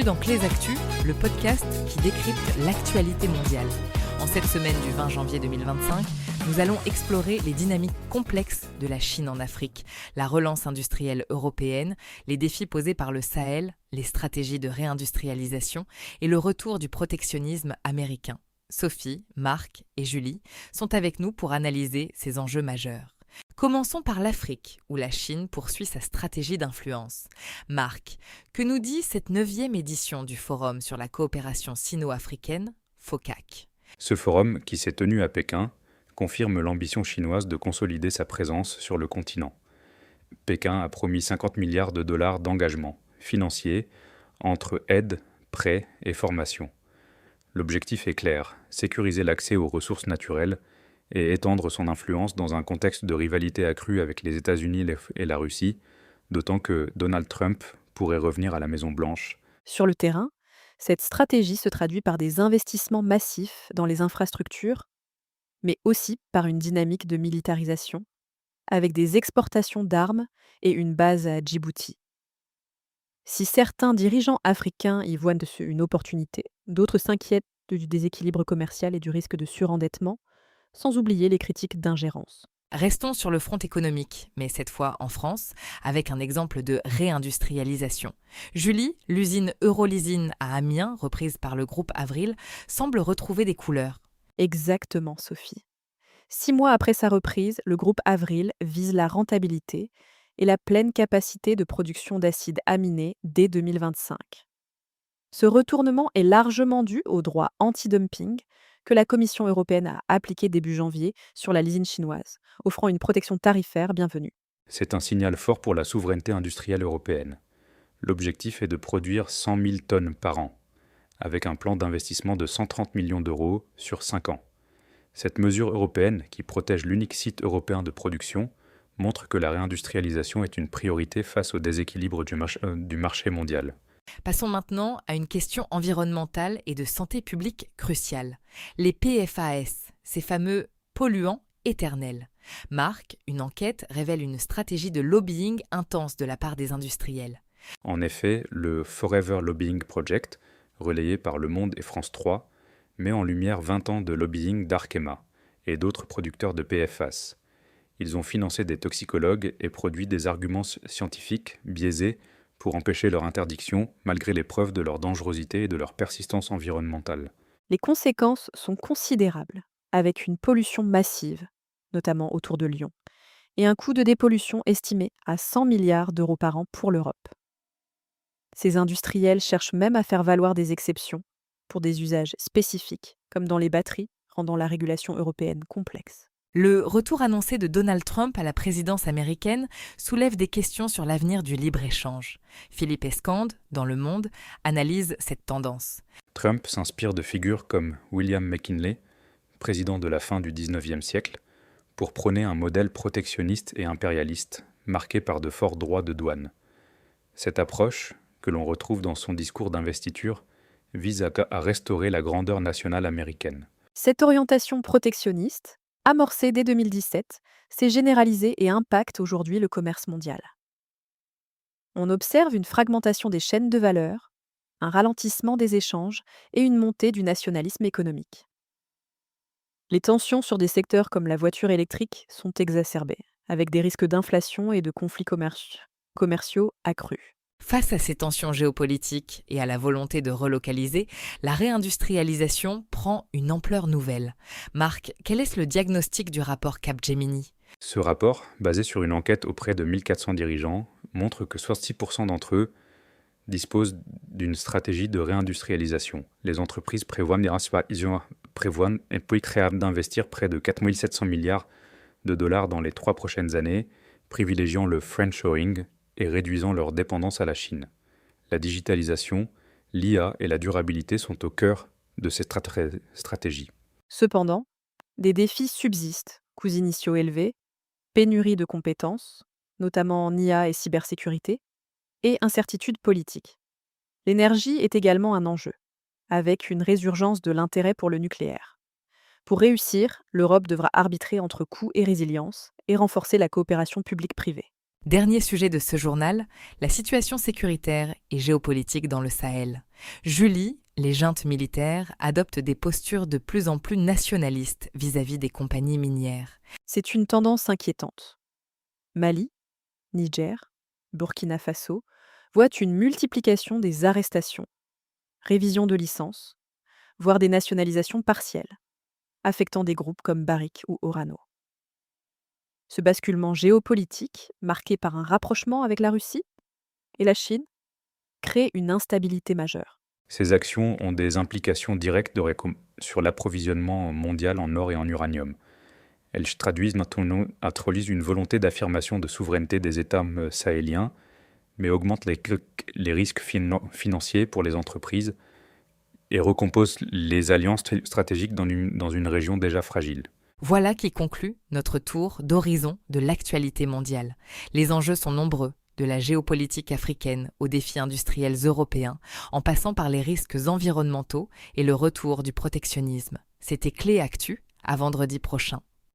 dans Clés Actu, le podcast qui décrypte l'actualité mondiale. En cette semaine du 20 janvier 2025, nous allons explorer les dynamiques complexes de la Chine en Afrique, la relance industrielle européenne, les défis posés par le Sahel, les stratégies de réindustrialisation et le retour du protectionnisme américain. Sophie, Marc et Julie sont avec nous pour analyser ces enjeux majeurs. Commençons par l'Afrique, où la Chine poursuit sa stratégie d'influence. Marc, que nous dit cette 9e édition du Forum sur la coopération sino-africaine, FOCAC? Ce forum, qui s'est tenu à Pékin, confirme l'ambition chinoise de consolider sa présence sur le continent. Pékin a promis 50 milliards de dollars d'engagements financiers entre aide, prêts et formation. L'objectif est clair, sécuriser l'accès aux ressources naturelles et étendre son influence dans un contexte de rivalité accrue avec les États-Unis et la Russie, d'autant que Donald Trump pourrait revenir à la Maison-Blanche. Sur le terrain, cette stratégie se traduit par des investissements massifs dans les infrastructures, mais aussi par une dynamique de militarisation, avec des exportations d'armes et une base à Djibouti. Si certains dirigeants africains y voient une opportunité, d'autres s'inquiètent du déséquilibre commercial et du risque de surendettement, sans oublier les critiques d'ingérence. Restons sur le front économique, mais cette fois en France, avec un exemple de réindustrialisation. Julie, l'usine Eurolysine à Amiens, reprise par le groupe Avril, semble retrouver des couleurs. Exactement, Sophie. 6 mois après sa reprise, le groupe Avril vise la rentabilité et la pleine capacité de production d'acides aminés dès 2025. Ce retournement est largement dû au droit anti-dumping que la Commission européenne a appliqué début janvier sur la lysine chinoise, offrant une protection tarifaire bienvenue. C'est un signal fort pour la souveraineté industrielle européenne. L'objectif est de produire 100 000 tonnes par an, avec un plan d'investissement de 130 millions d'euros sur 5 ans. Cette mesure européenne, qui protège l'unique site européen de production, montre que la réindustrialisation est une priorité face au déséquilibre du marché mondial. Passons maintenant à une question environnementale et de santé publique cruciale. Les PFAS, ces fameux polluants éternels. Marc, une enquête révèle une stratégie de lobbying intense de la part des industriels. En effet, le Forever Lobbying Project, relayé par Le Monde et France 3, met en lumière 20 ans de lobbying d'Arkema et d'autres producteurs de PFAS. Ils ont financé des toxicologues et produit des arguments scientifiques biaisés pour empêcher leur interdiction, malgré les preuves de leur dangerosité et de leur persistance environnementale. Les conséquences sont considérables, avec une pollution massive, notamment autour de Lyon, et un coût de dépollution estimé à 100 milliards d'euros par an pour l'Europe. Ces industriels cherchent même à faire valoir des exceptions pour des usages spécifiques, comme dans les batteries, rendant la régulation européenne complexe. Le retour annoncé de Donald Trump à la présidence américaine soulève des questions sur l'avenir du libre-échange. Philippe Escande, dans Le Monde, analyse cette tendance. Trump s'inspire de figures comme William McKinley, président de la fin du XIXe siècle, pour prôner un modèle protectionniste et impérialiste, marqué par de forts droits de douane. Cette approche, que l'on retrouve dans son discours d'investiture, vise à restaurer la grandeur nationale américaine. Cette orientation protectionniste, amorcée dès 2017, s'est généralisée et impacte aujourd'hui le commerce mondial. On observe une fragmentation des chaînes de valeur, un ralentissement des échanges et une montée du nationalisme économique. Les tensions sur des secteurs comme la voiture électrique sont exacerbées, avec des risques d'inflation et de conflits commerciaux accrus. Face à ces tensions géopolitiques et à la volonté de relocaliser, la réindustrialisation prend une ampleur nouvelle. Marc, quel est le diagnostic du rapport Capgemini? Ce rapport, basé sur une enquête auprès de 1400 dirigeants, montre que 66% d'entre eux disposent d'une stratégie de réindustrialisation. Les entreprises prévoient d'investir près de 4 700 milliards de dollars dans les 3 prochaines années, privilégiant le friendshoring et réduisant leur dépendance à la Chine. La digitalisation, l'IA et la durabilité sont au cœur de ces stratégies. Cependant, des défis subsistent, coûts initiaux élevés, pénurie de compétences, notamment en IA et cybersécurité, et incertitude politique. L'énergie est également un enjeu, avec une résurgence de l'intérêt pour le nucléaire. Pour réussir, l'Europe devra arbitrer entre coûts et résilience et renforcer la coopération publique-privée. Dernier sujet de ce journal, la situation sécuritaire et géopolitique dans le Sahel. Julie, les juntes militaires adoptent des postures de plus en plus nationalistes vis-à-vis des compagnies minières. C'est une tendance inquiétante. Mali, Niger, Burkina Faso voient une multiplication des arrestations, révisions de licences, voire des nationalisations partielles, affectant des groupes comme Barrick ou Orano. Ce basculement géopolitique, marqué par un rapprochement avec la Russie et la Chine, crée une instabilité majeure. Ces actions ont des implications directes sur l'approvisionnement mondial en or et en uranium. Elles introduisent une volonté d'affirmation de souveraineté des États sahéliens, mais augmentent les risques financiers pour les entreprises et recomposent les alliances stratégiques dans une région déjà fragile. Voilà qui conclut notre tour d'horizon de l'actualité mondiale. Les enjeux sont nombreux, de la géopolitique africaine aux défis industriels européens, en passant par les risques environnementaux et le retour du protectionnisme. C'était Clé Actu, à vendredi prochain.